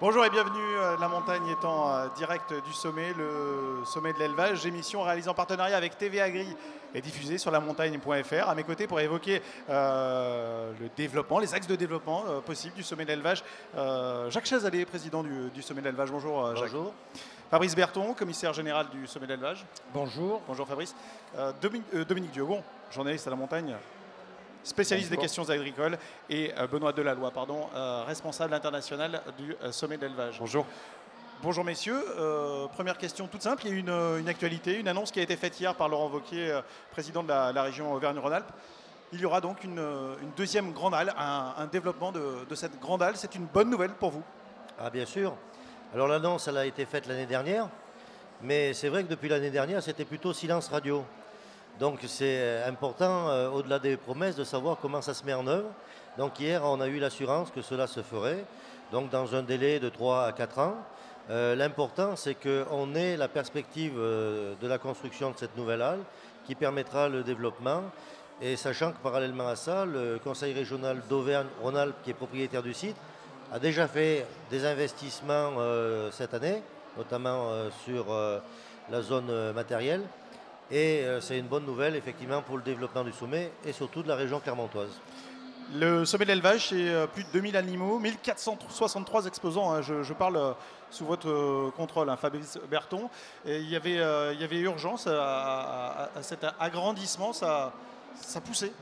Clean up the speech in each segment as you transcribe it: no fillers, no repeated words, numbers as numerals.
Bonjour et bienvenue. La montagne étant direct du sommet, le sommet de l'élevage, émission réalisée en partenariat avec TV Agri et diffusée sur lamontagne.fr. À mes côtés pour évoquer le développement, les axes de développement possibles du sommet de l'élevage. Jacques Chazallet, président du sommet de l'élevage. Bonjour Jacques. Bonjour. Fabrice Berton, commissaire général du sommet de l'élevage. Bonjour. Bonjour Fabrice. Dominique Diogon, journaliste à la montagne, spécialiste des questions agricoles, et Benoît Delalloy, responsable international du sommet de l'élevage. Bonjour. Bonjour messieurs. Première question toute simple. Il y a une actualité, une annonce qui a été faite hier par Laurent Wauquiez, président de la région Auvergne-Rhône-Alpes. Il y aura donc une deuxième grande halle, un développement de cette grande halle. C'est une bonne nouvelle pour vous? Ah bien sûr. Alors l'annonce, elle a été faite l'année dernière, mais c'est vrai que depuis l'année dernière, c'était plutôt silence radio. Donc c'est important, au-delà des promesses, de savoir comment ça se met en œuvre. Donc hier, on a eu l'assurance que cela se ferait, donc dans un délai de 3 à 4 ans. L'important, c'est qu'on ait la perspective de la construction de cette nouvelle halle qui permettra le développement. Et sachant que parallèlement à ça, le Conseil régional d'Auvergne-Rhône-Alpes, qui est propriétaire du site, a déjà fait des investissements cette année, notamment sur la zone matérielle. Et c'est une bonne nouvelle, effectivement, pour le développement du sommet et surtout de la région clermontoise. Le sommet de l'élevage, c'est plus de 2000 animaux, 1463 exposants. Hein, je parle sous votre contrôle, hein, Fabrice Berton. Et il y avait urgence à cet agrandissement, ça poussait.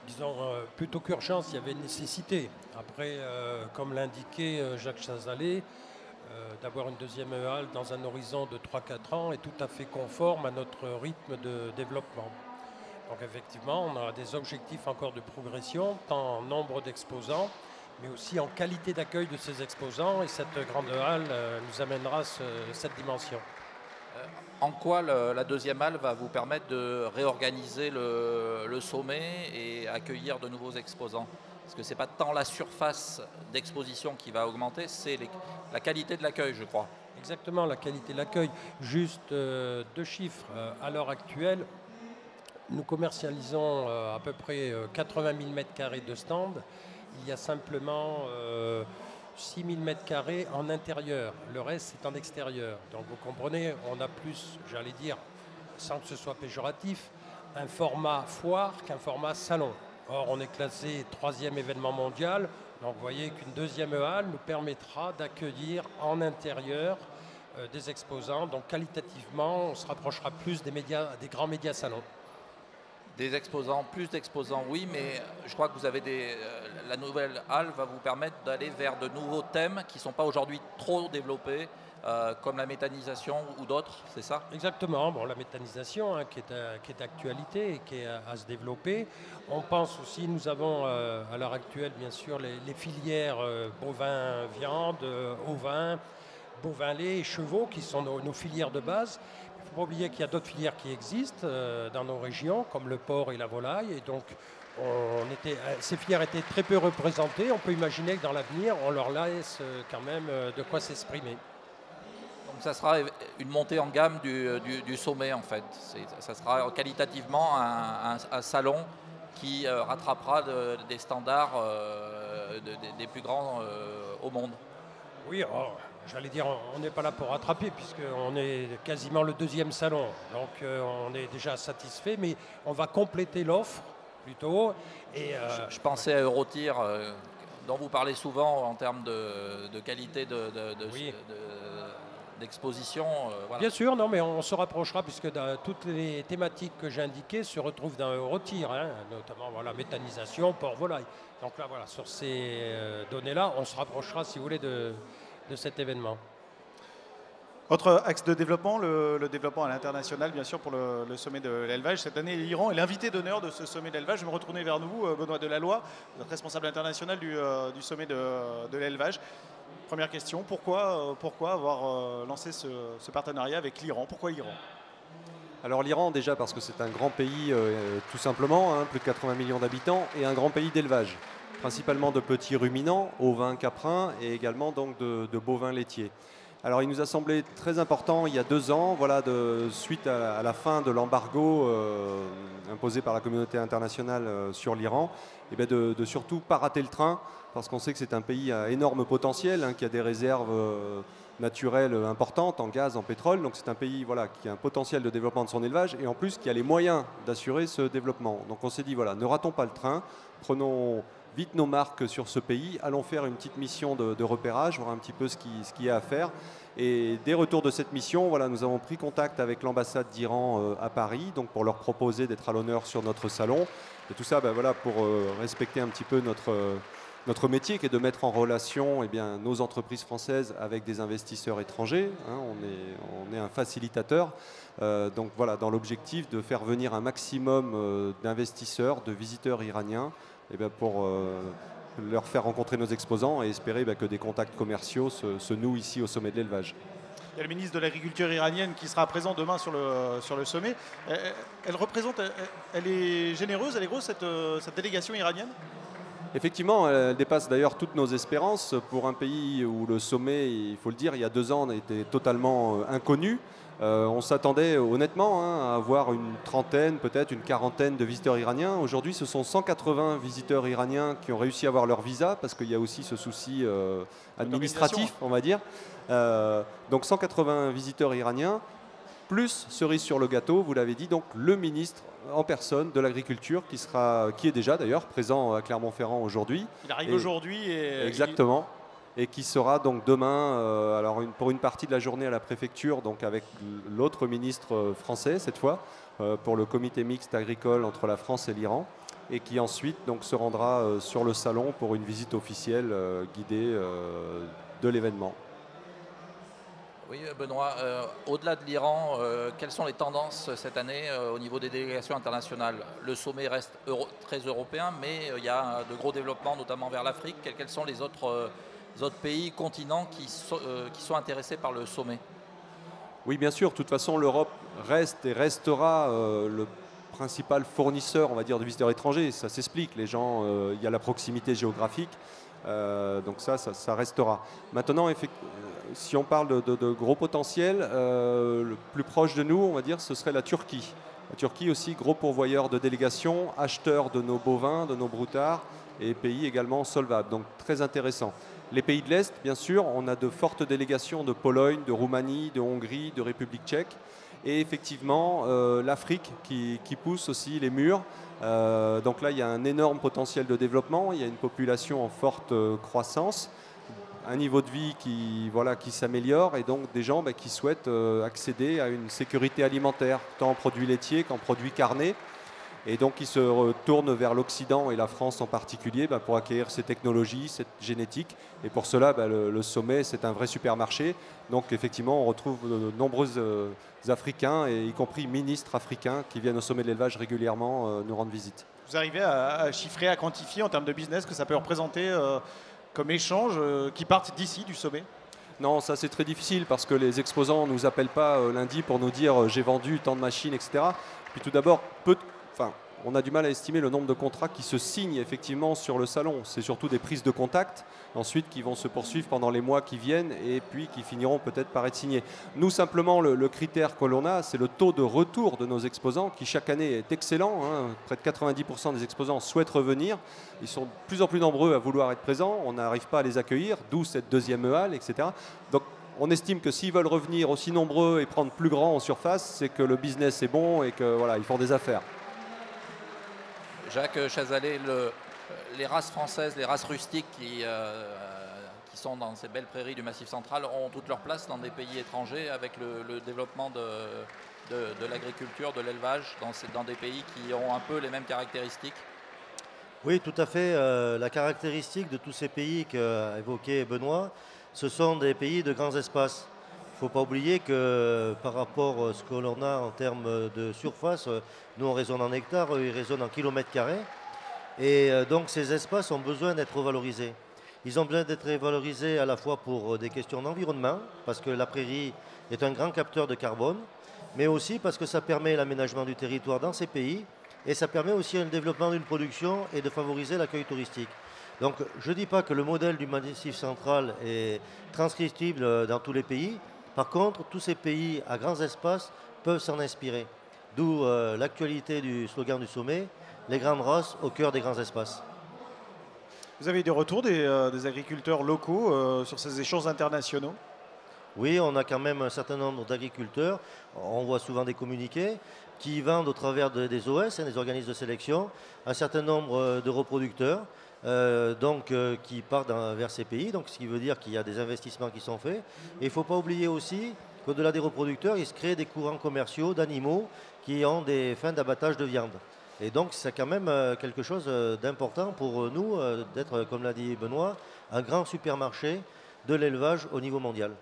Disons, plutôt qu'urgence, il y avait nécessité. Après, comme l'indiquait Jacques Chazallet, d'avoir une deuxième halle dans un horizon de 3-4 ans est tout à fait conforme à notre rythme de développement. Donc effectivement, on a des objectifs encore de progression, tant en nombre d'exposants, mais aussi en qualité d'accueil de ces exposants. Et cette grande halle nous amènera cette dimension. En quoi la deuxième halle va vous permettre de réorganiser le sommet et accueillir de nouveaux exposants? Parce que ce n'est pas tant la surface d'exposition qui va augmenter, c'est la qualité de l'accueil, je crois. Exactement, la qualité de l'accueil. Juste 2 chiffres. À l'heure actuelle, nous commercialisons à peu près 80 000 m² de stands. Il y a simplement 6 000 m² en intérieur. Le reste, c'est en extérieur. Donc vous comprenez, on a plus, j'allais dire, sans que ce soit péjoratif, un format foire qu'un format salon. Or, on est classé 3e événement mondial. Donc vous voyez qu'une deuxième halle nous permettra d'accueillir en intérieur des exposants. Donc qualitativement, on se rapprochera plus des grands médias salons. Des exposants, plus d'exposants, oui, mais je crois que vous avez la nouvelle halle va vous permettre d'aller vers de nouveaux thèmes qui ne sont pas aujourd'hui trop développés, comme la méthanisation ou d'autres, c'est ça? Exactement. Bon, la méthanisation qui est d'actualité et qui est à se développer. On pense aussi, nous avons à l'heure actuelle, bien sûr, les filières bovins viande, ovins, bovins lait et chevaux qui sont nos filières de base. Il ne faut pas oublier qu'il y a d'autres filières qui existent dans nos régions, comme le porc et la volaille. Et donc, ces filières étaient très peu représentées. On peut imaginer que dans l'avenir, on leur laisse quand même de quoi s'exprimer. Donc ça sera une montée en gamme du sommet, en fait. Ça sera qualitativement un salon qui rattrapera des standards des plus grands au monde. Oui, j'allais dire, on n'est pas là pour rattraper puisqu'on est quasiment le 2e salon. Donc on est déjà satisfait, mais on va compléter l'offre plutôt. Et, je pensais à Eurotir, dont vous parlez souvent en termes de qualité d'exposition. Voilà. Bien sûr, non, mais on se rapprochera puisque toutes les thématiques que j'ai indiquées se retrouvent dans Eurotir, hein, notamment voilà, méthanisation, porc, volaille. Donc là, voilà, sur ces données-là, on se rapprochera, si vous voulez, de cet événement. Autre axe de développement, le développement à l'international, bien sûr, pour le sommet de l'élevage. Cette année, l'Iran est l'invité d'honneur de ce sommet de l'élevage. Je vais me retourner vers vous, Benoît Delalloy, votre responsable international du sommet de l'élevage. Première question, pourquoi avoir lancé ce partenariat avec l'Iran? Pourquoi l'Iran? Alors l'Iran déjà parce que c'est un grand pays tout simplement, hein, plus de 80 millions d'habitants et un grand pays d'élevage, principalement de petits ruminants, ovins, caprins et également donc de bovins laitiers. Alors il nous a semblé très important il y a 2 ans, voilà, suite à la fin de l'embargo imposée par la communauté internationale sur l'Iran, et bien de surtout pas rater le train, parce qu'on sait que c'est un pays à énorme potentiel, qui a des réserves naturelles importantes en gaz, en pétrole. Donc c'est un pays qui a un potentiel de développement de son élevage et en plus qui a les moyens d'assurer ce développement. Donc on s'est dit, ne ratons pas le train, prenons vite nos marques sur ce pays, allons faire une petite mission de repérage, voir un petit peu ce qu'il y a à faire. Et dès retour de cette mission, nous avons pris contact avec l'ambassade d'Iran à Paris, donc pour leur proposer d'être à l'honneur sur notre salon. Et tout ça pour respecter un petit peu notre métier, qui est de mettre en relation nos entreprises françaises avec des investisseurs étrangers. On est un facilitateur. Donc dans l'objectif de faire venir un maximum d'investisseurs, de visiteurs iraniens, pour leur faire rencontrer nos exposants et espérer que des contacts commerciaux se nouent ici au sommet de l'élevage. Il y a le ministre de l'Agriculture iranienne qui sera présent demain sur le sommet. Elle est généreuse, elle est grosse cette délégation iranienne? Effectivement, elle dépasse d'ailleurs toutes nos espérances pour un pays où le sommet, il faut le dire, il y a 2 ans, était totalement inconnu. On s'attendait honnêtement à avoir une trentaine, peut-être une quarantaine de visiteurs iraniens. Aujourd'hui, ce sont 180 visiteurs iraniens qui ont réussi à avoir leur visa, parce qu'il y a aussi ce souci administratif, on va dire. Donc 180 visiteurs iraniens, plus cerise sur le gâteau, vous l'avez dit, donc le ministre en personne de l'Agriculture qui est déjà d'ailleurs présent à Clermont-Ferrand aujourd'hui. Il arrive aujourd'hui. Exactement. Et qui sera donc demain, pour une partie de la journée à la préfecture, donc avec l'autre ministre français cette fois, pour le comité mixte agricole entre la France et l'Iran, et qui ensuite donc se rendra sur le salon pour une visite officielle guidée de l'événement. Oui, Benoît, au-delà de l'Iran, quelles sont les tendances cette année au niveau des délégations internationales? Le sommet reste très européen, mais il y a de gros développements, notamment vers l'Afrique. Quels sont les autres pays, continents qui sont intéressés par le sommet? Oui, bien sûr. De toute façon, l'Europe reste et restera le principal fournisseur, on va dire, de visiteurs étrangers. Ça s'explique. Les gens, il y a la proximité géographique. Donc ça restera. Maintenant, si on parle de gros potentiel, le plus proche de nous, on va dire, ce serait la Turquie. La Turquie aussi, gros pourvoyeur de délégations, acheteur de nos bovins, de nos broutards, et pays également solvable. Donc très intéressant. Les pays de l'Est, bien sûr, on a de fortes délégations de Pologne, de Roumanie, de Hongrie, de République tchèque. Et effectivement, l'Afrique qui pousse aussi les murs. Donc là, il y a un énorme potentiel de développement. Il y a une population en forte croissance, un niveau de vie qui s'améliore, et donc des gens qui souhaitent accéder à une sécurité alimentaire, tant en produits laitiers qu'en produits carnés. Et donc ils se retournent vers l'Occident et la France en particulier pour acquérir ces technologies, cette génétique. Et pour cela, le sommet, c'est un vrai supermarché. Donc effectivement, on retrouve de nombreux Africains, et y compris ministres africains, qui viennent au sommet de l'élevage régulièrement nous rendre visite. Vous arrivez à chiffrer, à quantifier en termes de business que ça peut représenter comme échange qui partent d'ici, du sommet? Non, ça c'est très difficile, parce que les exposants ne nous appellent pas lundi pour nous dire j'ai vendu tant de machines, etc. Puis tout d'abord, on a du mal à estimer le nombre de contrats qui se signent effectivement sur le salon. C'est surtout des prises de contact, ensuite qui vont se poursuivre pendant les mois qui viennent, et puis qui finiront peut-être par être signés. Nous, simplement, le critère que l'on a, c'est le taux de retour de nos exposants, qui chaque année est excellent. Près de 90% des exposants souhaitent revenir. Ils sont de plus en plus nombreux à vouloir être présents. On n'arrive pas à les accueillir, d'où cette deuxième halle, etc. Donc, on estime que s'ils veulent revenir aussi nombreux et prendre plus grand en surface, c'est que le business est bon et que ils font des affaires. Jacques Chazalet, les races françaises, les races rustiques qui sont dans ces belles prairies du Massif central ont toute leur place dans des pays étrangers, avec le développement de l'agriculture, de l'élevage, dans des pays qui ont un peu les mêmes caractéristiques? Oui, tout à fait. La caractéristique de tous ces pays qu'a évoqué Benoît, ce sont des pays de grands espaces. Il ne faut pas oublier que par rapport à ce que l'on a en termes de surface, nous on raisonne en hectares, eux ils raisonnent en kilomètres carrés. Et donc ces espaces ont besoin d'être valorisés. Ils ont besoin d'être valorisés à la fois pour des questions d'environnement, parce que la prairie est un grand capteur de carbone, mais aussi parce que ça permet l'aménagement du territoire dans ces pays, et ça permet aussi le développement d'une production et de favoriser l'accueil touristique. Donc je ne dis pas que le modèle du Massif central est transcriptible dans tous les pays. Par contre, tous ces pays à grands espaces peuvent s'en inspirer. D'où l'actualité du slogan du sommet, les grandes races au cœur des grands espaces. Vous avez des retours des agriculteurs locaux sur ces échanges internationaux? Oui, on a quand même un certain nombre d'agriculteurs, on voit souvent des communiqués, qui vendent au travers des OS, des organismes de sélection, un certain nombre de reproducteurs qui partent vers ces pays, donc ce qui veut dire qu'il y a des investissements qui sont faits. Et il ne faut pas oublier aussi qu'au-delà des reproducteurs, il se crée des courants commerciaux d'animaux qui ont des fins d'abattage de viande. Et donc c'est quand même quelque chose d'important pour nous d'être, comme l'a dit Benoît, un grand supermarché de l'élevage au niveau mondial.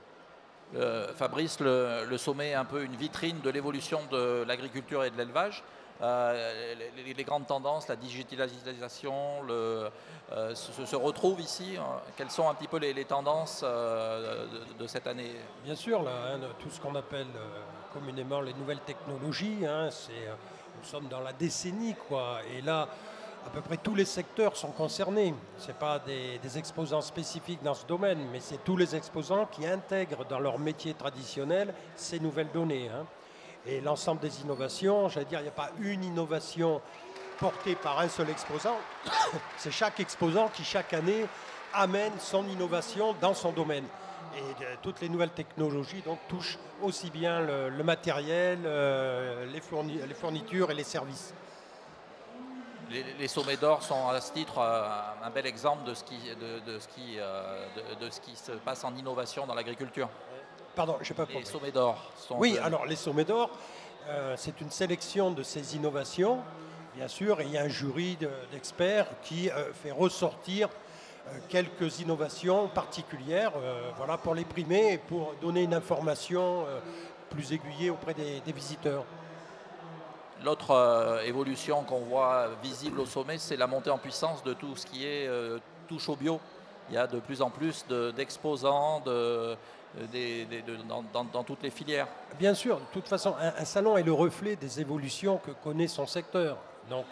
Fabrice, le sommet est un peu une vitrine de l'évolution de l'agriculture et de l'élevage. Les grandes tendances, la digitalisation, se retrouvent ici. Quelles sont un petit peu les tendances de cette année? Bien sûr, là, tout ce qu'on appelle communément les nouvelles technologies, nous sommes dans la décennie, quoi. Et là, à peu près tous les secteurs sont concernés. Ce n'est pas des exposants spécifiques dans ce domaine, mais c'est tous les exposants qui intègrent dans leur métier traditionnel ces nouvelles données. Et l'ensemble des innovations, j'allais dire, il n'y a pas une innovation portée par un seul exposant. C'est chaque exposant qui, chaque année, amène son innovation dans son domaine. Et toutes les nouvelles technologies donc, touchent aussi bien le matériel, les fournitures et les services. Les sommets d'or sont à ce titre un bel exemple de ce qui se passe en innovation dans l'agriculture. Pardon, je n'ai pas compris. Les sommets d'or sont... Oui, alors les sommets d'or, c'est une sélection de ces innovations, bien sûr, et il y a un jury d'experts qui fait ressortir quelques innovations particulières voilà, pour les primer et pour donner une information plus aiguillée auprès des visiteurs. L'autre évolution qu'on voit visible au sommet, c'est la montée en puissance de tout ce qui est touche au bio. Il y a de plus en plus d'exposants dans toutes les filières. Bien sûr, de toute façon, un salon est le reflet des évolutions que connaît son secteur. Donc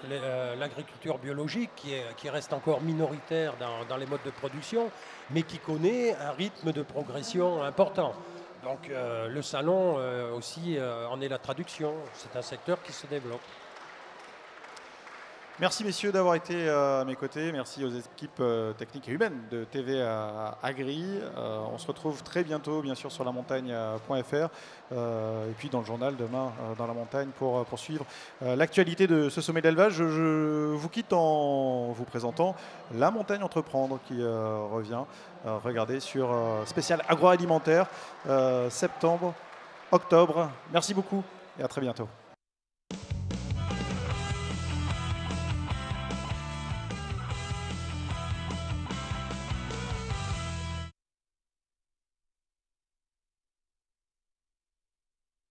l'agriculture biologique qui reste encore minoritaire dans les modes de production, mais qui connaît un rythme de progression important. Donc le salon aussi en est la traduction. C'est un secteur qui se développe. Merci messieurs d'avoir été à mes côtés. Merci aux équipes techniques et humaines de TV Agri. On se retrouve très bientôt, bien sûr, sur lamontagne.fr et puis dans le journal demain dans la montagne pour poursuivre l'actualité de ce sommet d'élevage. Je vous quitte en vous présentant La Montagne Entreprendre qui revient. Regardez sur spécial agroalimentaire septembre, octobre. Merci beaucoup et à très bientôt.